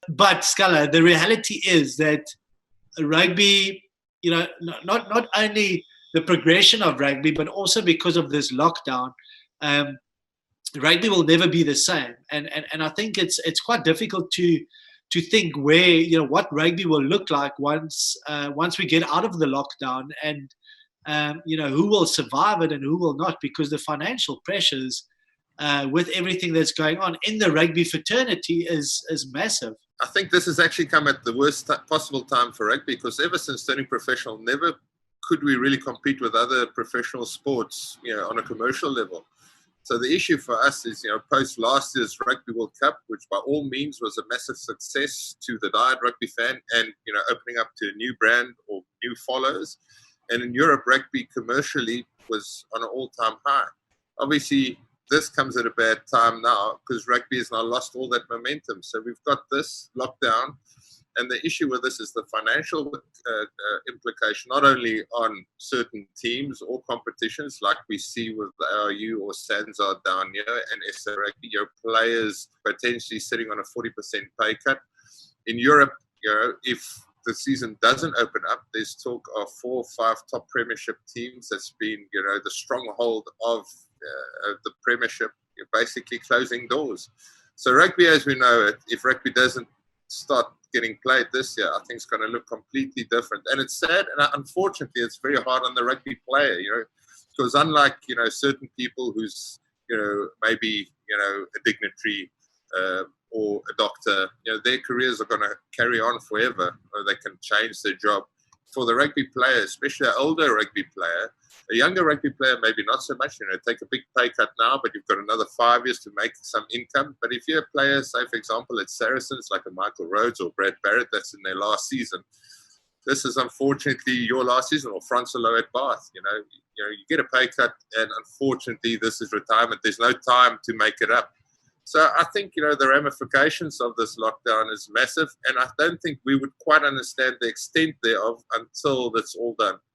but Scalla, the reality is that rugby, not only the progression of rugby, but also because of this lockdown, um, rugby will never be the same. And I think it's quite difficult to think where what rugby will look like once we get out of the lockdown, and who will survive it and who will not, because the financial pressures with everything that's going on in the rugby fraternity is massive. I think this has actually come at the worst possible time for rugby, because ever since turning professional, never could we really compete with other professional sports, on a commercial level. So the issue for us is, post last year's Rugby World Cup, which by all means was a massive success to the diehard rugby fan, and opening up to a new brand or new followers. And in Europe, rugby commercially was on an all-time high. Obviously, this comes at a bad time now, because rugby has now lost all that momentum. So we've got this lockdown, and the issue with this is the financial implication, not only on certain teams or competitions like we see with the ARU or Sanzar down here and SA Rugby, your players potentially sitting on a 40% pay cut. In Europe, if the season doesn't open up, there's talk of 4 or 5 top premiership teams that's been, the stronghold of the premiership, basically closing doors. So rugby as we know it, if rugby doesn't start getting played this year, I think it's going to look completely different. And it's sad, and unfortunately it's very hard on the rugby player, because unlike certain people who's maybe a dignitary or a doctor, their careers are going to carry on forever, or they can change their job. For the rugby player, especially an older rugby player, a younger rugby player, maybe not so much, take a big pay cut now, but you've got another 5 years to make some income. But if you're a player, say, for example, at Saracens, like a Michael Rhodes or Brad Barrett, that's in their last season, this is unfortunately your last season, or Francelo at Bath, you get a pay cut, and unfortunately this is retirement. There's no time to make it up. So I think, the ramifications of this lockdown is massive, and I don't think we would quite understand the extent thereof until that's all done.